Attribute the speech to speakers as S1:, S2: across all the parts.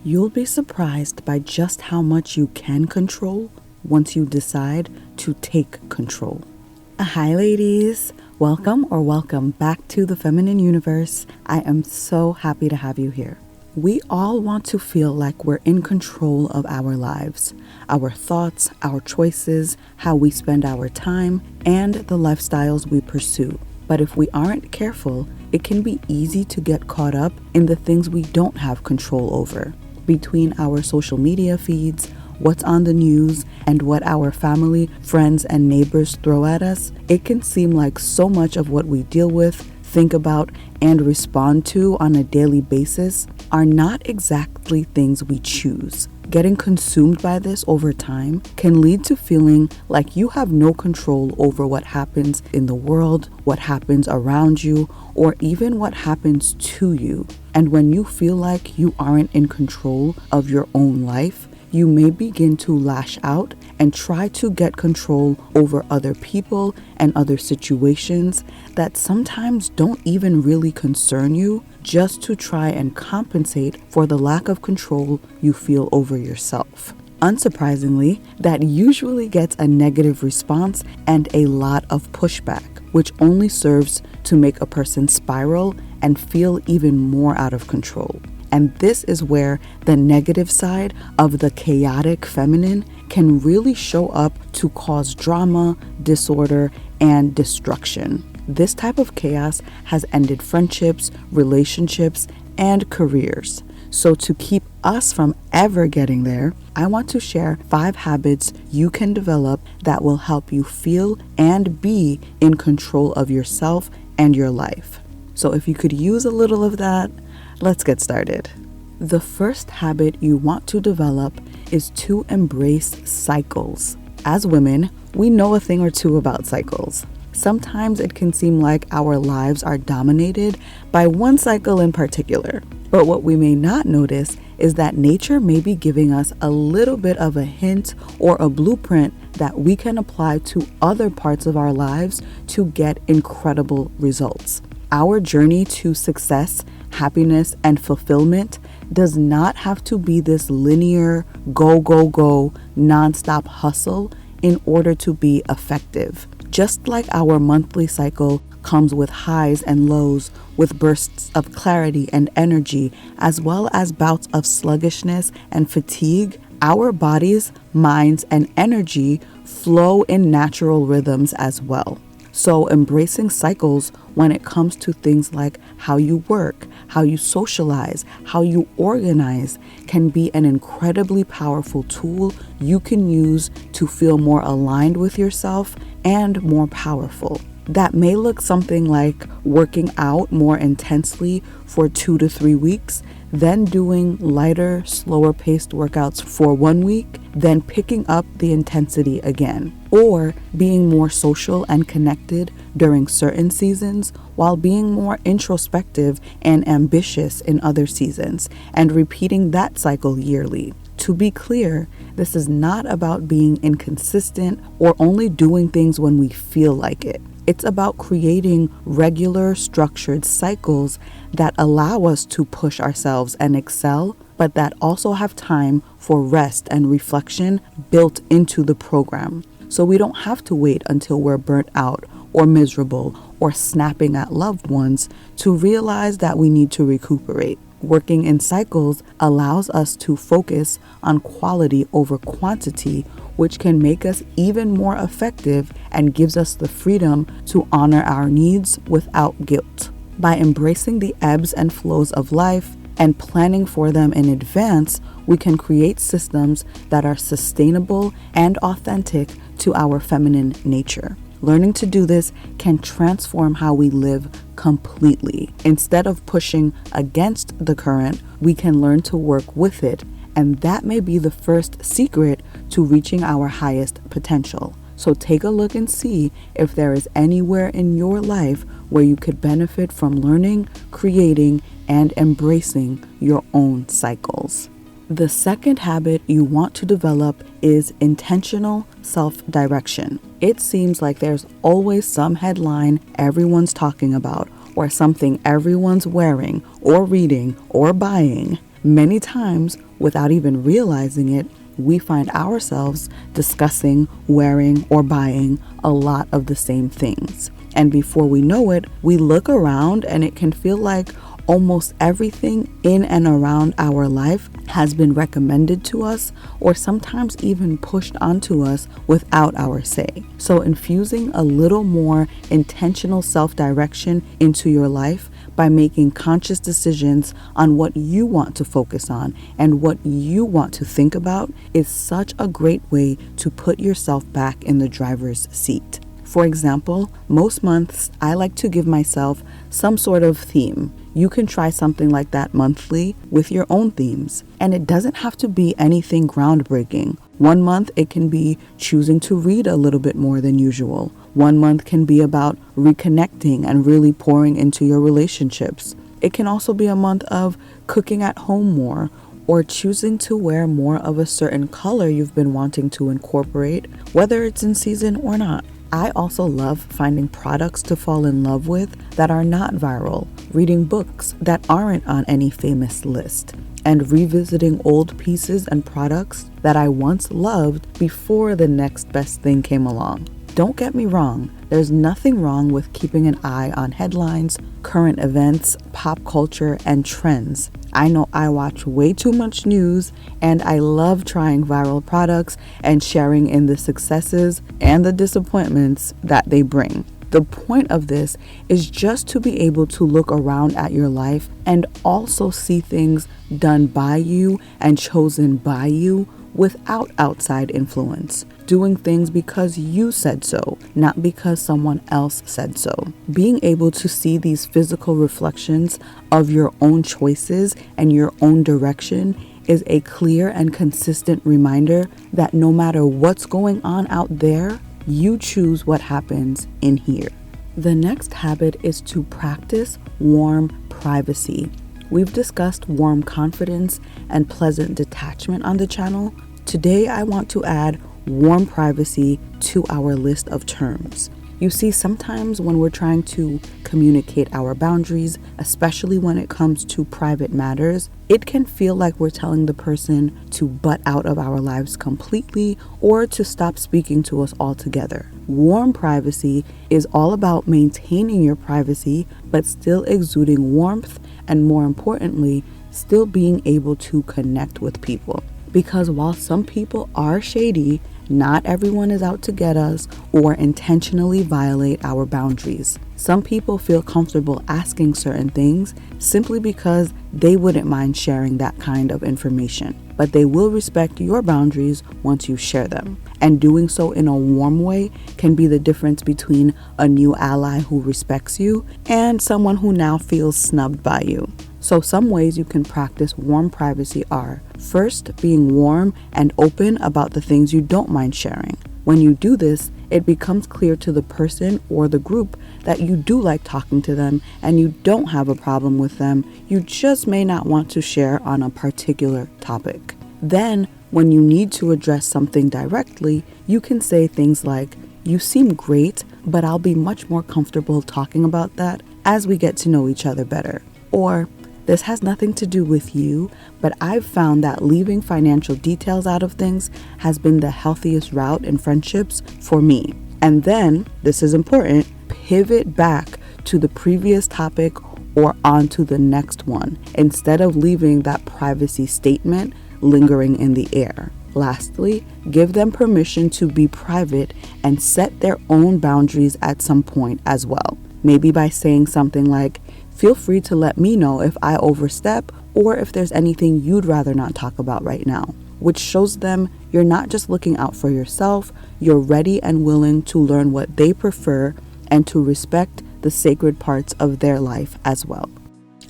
S1: You'll be surprised by just how much you can control once you decide to take control. Hi ladies, welcome back to the Feminine Universe. I am so happy to have you here. We all want to feel like we're in control of our lives, our thoughts, our choices, how we spend our time, and the lifestyles we pursue. But if we aren't careful, it can be easy to get caught up in the things we don't have control over. Between our social media feeds, what's on the news, and what our family, friends, and neighbors throw at us, it can seem like so much of what we deal with, think about, and respond to on a daily basis are not exactly things we choose. Getting consumed by this over time can lead to feeling like you have no control over what happens in the world, what happens around you, or even what happens to you. And when you feel like you aren't in control of your own life, you may begin to lash out and try to get control over other people and other situations that sometimes don't even really concern you, just to try and compensate for the lack of control you feel over yourself. Unsurprisingly, that usually gets a negative response and a lot of pushback, which only serves to make a person spiral and feel even more out of control. And this is where the negative side of the chaotic feminine can really show up to cause drama, disorder, and destruction. This type of chaos has ended friendships, relationships, and careers. So to keep us from ever getting there, I want to share 5 habits you can develop that will help you feel and be in control of yourself and your life. So if you could use a little of that, let's get started. The first habit you want to develop is to embrace cycles. As women, we know a thing or two about cycles. Sometimes it can seem like our lives are dominated by one cycle in particular. But what we may not notice is that nature may be giving us a little bit of a hint or a blueprint that we can apply to other parts of our lives to get incredible results. Our journey to success, happiness, and fulfillment does not have to be this linear, go, nonstop hustle in order to be effective. Just like our monthly cycle comes with highs and lows, with bursts of clarity and energy, as well as bouts of sluggishness and fatigue, our bodies, minds, and energy flow in natural rhythms as well. So embracing cycles when it comes to things like how you work, how you socialize, how you organize can be an incredibly powerful tool you can use to feel more aligned with yourself and more powerful. That may look something like working out more intensely for 2 to 3 weeks, then doing lighter, slower paced workouts for 1 week, then picking up the intensity again. Or being more social and connected during certain seasons while being more introspective and ambitious in other seasons, and repeating that cycle yearly. To be clear, this is not about being inconsistent or only doing things when we feel like it. It's about creating regular, structured cycles that allow us to push ourselves and excel, but that also have time for rest and reflection built into the program. So we don't have to wait until we're burnt out or miserable or snapping at loved ones to realize that we need to recuperate. Working in cycles allows us to focus on quality over quantity, which can make us even more effective and gives us the freedom to honor our needs without guilt. By embracing the ebbs and flows of life and planning for them in advance, we can create systems that are sustainable and authentic to our feminine nature. Learning to do this can transform how we live completely. Instead of pushing against the current, we can learn to work with it, and that may be the first secret to reaching our highest potential. So take a look and see if there is anywhere in your life where you could benefit from learning, creating, and embracing your own cycles. The second habit you want to develop is intentional self-direction. It seems like there's always some headline everyone's talking about, or something everyone's wearing or reading or buying Many times, without even realizing it, we find ourselves discussing, wearing, or buying a lot of the same things. And before we know it, we look around and it can feel like almost everything in and around our life has been recommended to us or sometimes even pushed onto us without our say. So infusing a little more intentional self-direction into your life by making conscious decisions on what you want to focus on and what you want to think about is such a great way to put yourself back in the driver's seat. For example, most months I like to give myself some sort of theme. You can try something like that monthly with your own themes. And it doesn't have to be anything groundbreaking. One month it can be choosing to read a little bit more than usual. One month can be about reconnecting and really pouring into your relationships. It can also be a month of cooking at home more or choosing to wear more of a certain color you've been wanting to incorporate, whether it's in season or not. I also love finding products to fall in love with that are not viral, reading books that aren't on any famous list, and revisiting old pieces and products that I once loved before the next best thing came along. Don't get me wrong, there's nothing wrong with keeping an eye on headlines, current events, pop culture, and trends. I know I watch way too much news, and I love trying viral products and sharing in the successes and the disappointments that they bring. The point of this is just to be able to look around at your life and also see things done by you and chosen by you without outside influence. Doing things because you said so, not because someone else said so. Being able to see these physical reflections of your own choices and your own direction is a clear and consistent reminder that no matter what's going on out there, you choose what happens in here. The next habit is to practice warm privacy. We've discussed warm confidence and pleasant detachment on the channel. Today, I want to add warm privacy to our list of terms. You see, sometimes when we're trying to communicate our boundaries, especially when it comes to private matters, it can feel like we're telling the person to butt out of our lives completely or to stop speaking to us altogether. Warm privacy is all about maintaining your privacy, but still exuding warmth and, more importantly, still being able to connect with people. Because while some people are shady, not everyone is out to get us or intentionally violate our boundaries. Some people feel comfortable asking certain things simply because they wouldn't mind sharing that kind of information. But they will respect your boundaries once you share them. And doing so in a warm way can be the difference between a new ally who respects you and someone who now feels snubbed by you. So some ways you can practice warm privacy are: first, being warm and open about the things you don't mind sharing. When you do this, it becomes clear to the person or the group that you do like talking to them and you don't have a problem with them. You just may not want to share on a particular topic. Then, when you need to address something directly, you can say things like, "You seem great, but I'll be much more comfortable talking about that as we get to know each other better." Or, "This has nothing to do with you, but I've found that leaving financial details out of things has been the healthiest route in friendships for me." And then, this is important, pivot back to the previous topic or onto the next one, instead of leaving that privacy statement lingering in the air. Lastly, give them permission to be private and set their own boundaries at some point as well. Maybe by saying something like, "Feel free to let me know if I overstep or if there's anything you'd rather not talk about right now," which shows them you're not just looking out for yourself, you're ready and willing to learn what they prefer and to respect the sacred parts of their life as well.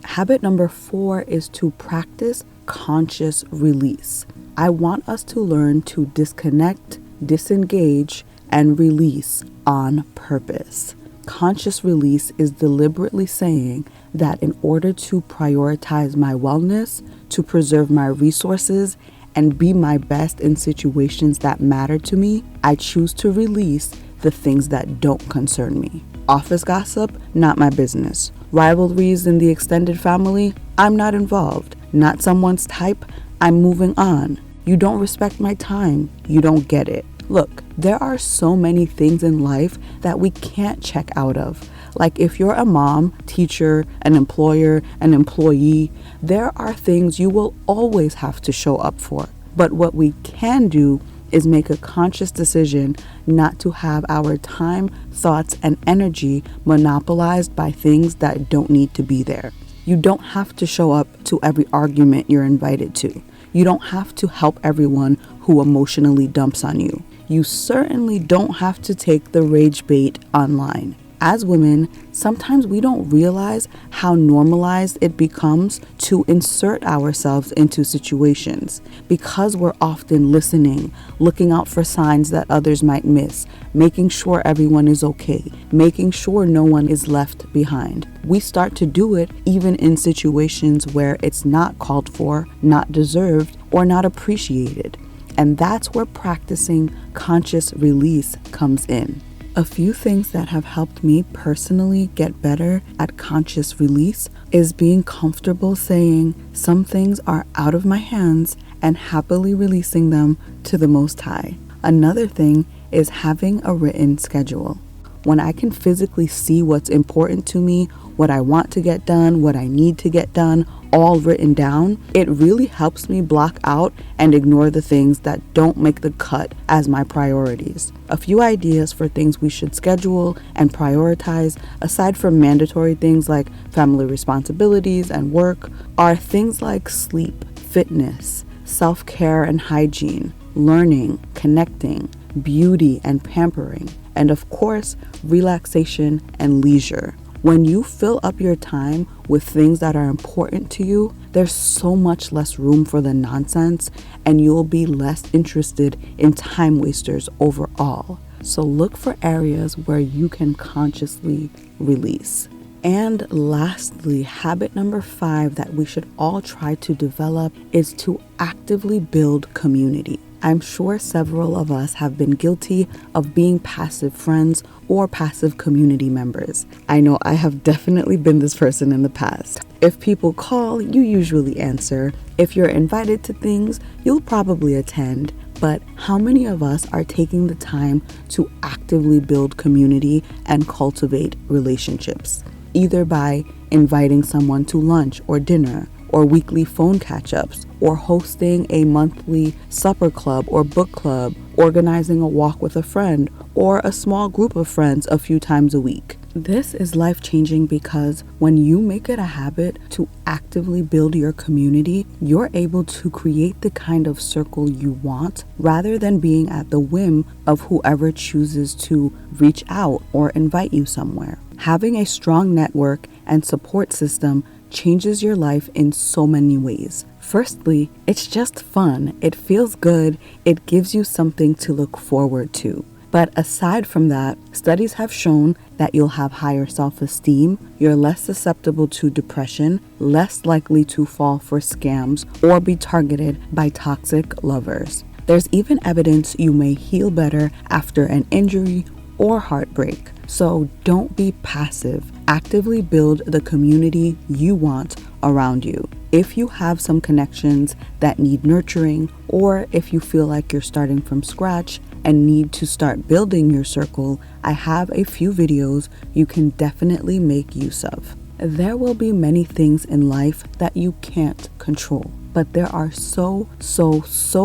S1: Habit number 4 is to practice conscious release. I want us to learn to disconnect, disengage, and release on purpose. Conscious release is deliberately saying that in order to prioritize my wellness, to preserve my resources, and be my best in situations that matter to me, I choose to release the things that don't concern me. Office gossip, not my business. Rivalries in the extended family, I'm not involved. Not someone's type, I'm moving on. You don't respect my time, you don't get it. Look, there are so many things in life that we can't check out of. Like if you're a mom, teacher, an employer, an employee, there are things you will always have to show up for. But what we can do is make a conscious decision not to have our time, thoughts, and energy monopolized by things that don't need to be there. You don't have to show up to every argument you're invited to. You don't have to help everyone who emotionally dumps on you. You certainly don't have to take the rage bait online. As women, sometimes we don't realize how normalized it becomes to insert ourselves into situations because we're often listening, looking out for signs that others might miss, making sure everyone is okay, making sure no one is left behind. We start to do it even in situations where it's not called for, not deserved, or not appreciated. And that's where practicing conscious release comes in. A few things that have helped me personally get better at conscious release is being comfortable saying some things are out of my hands and happily releasing them to the Most High. Another thing is having a written schedule. When I can physically see what's important to me, what I want to get done, what I need to get done, all written down, it really helps me block out and ignore the things that don't make the cut as my priorities. A few ideas for things we should schedule and prioritize, aside from mandatory things like family responsibilities and work, are things like sleep, fitness, self-care and hygiene, learning, connecting, beauty and pampering, and of course, relaxation and leisure. When you fill up your time with things that are important to you, there's so much less room for the nonsense, and you'll be less interested in time wasters overall. So look for areas where you can consciously release. And lastly, habit number 5 that we should all try to develop is to actively build community. I'm sure several of us have been guilty of being passive friends or passive community members. I know I have definitely been this person in the past. If people call, you usually answer. If you're invited to things, you'll probably attend. But how many of us are taking the time to actively build community and cultivate relationships? Either by inviting someone to lunch or dinner, or weekly phone catch-ups, or hosting a monthly supper club or book club, organizing a walk with a friend, or a small group of friends a few times a week. This is life-changing because when you make it a habit to actively build your community, you're able to create the kind of circle you want rather than being at the whim of whoever chooses to reach out or invite you somewhere. Having a strong network and support system changes your life in so many ways. Firstly, it's just fun. It feels good. It gives you something to look forward to. But aside from that, studies have shown that you'll have higher self-esteem, you're less susceptible to depression, less likely to fall for scams or be targeted by toxic lovers. There's even evidence you may heal better after an injury or heartbreak. So don't be passive. Actively build the community you want around you. If you have some connections that need nurturing, or if you feel like you're starting from scratch and need to start building your circle, I have a few videos you can definitely make use of. There will be many things in life that you can't control, but there are so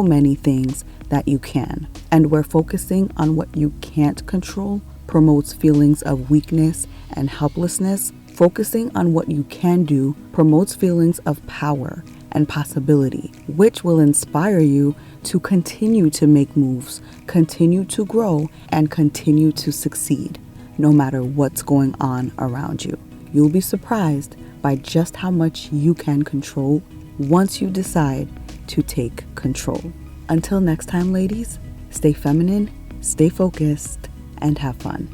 S1: many things that you can. And where focusing on what you can't control promotes feelings of weakness and helplessness, focusing on what you can do promotes feelings of power and possibility, which will inspire you to continue to make moves, continue to grow, and continue to succeed, no matter what's going on around you. You'll be surprised by just how much you can control once you decide to take control. Until next time, ladies, stay feminine, stay focused, and have fun.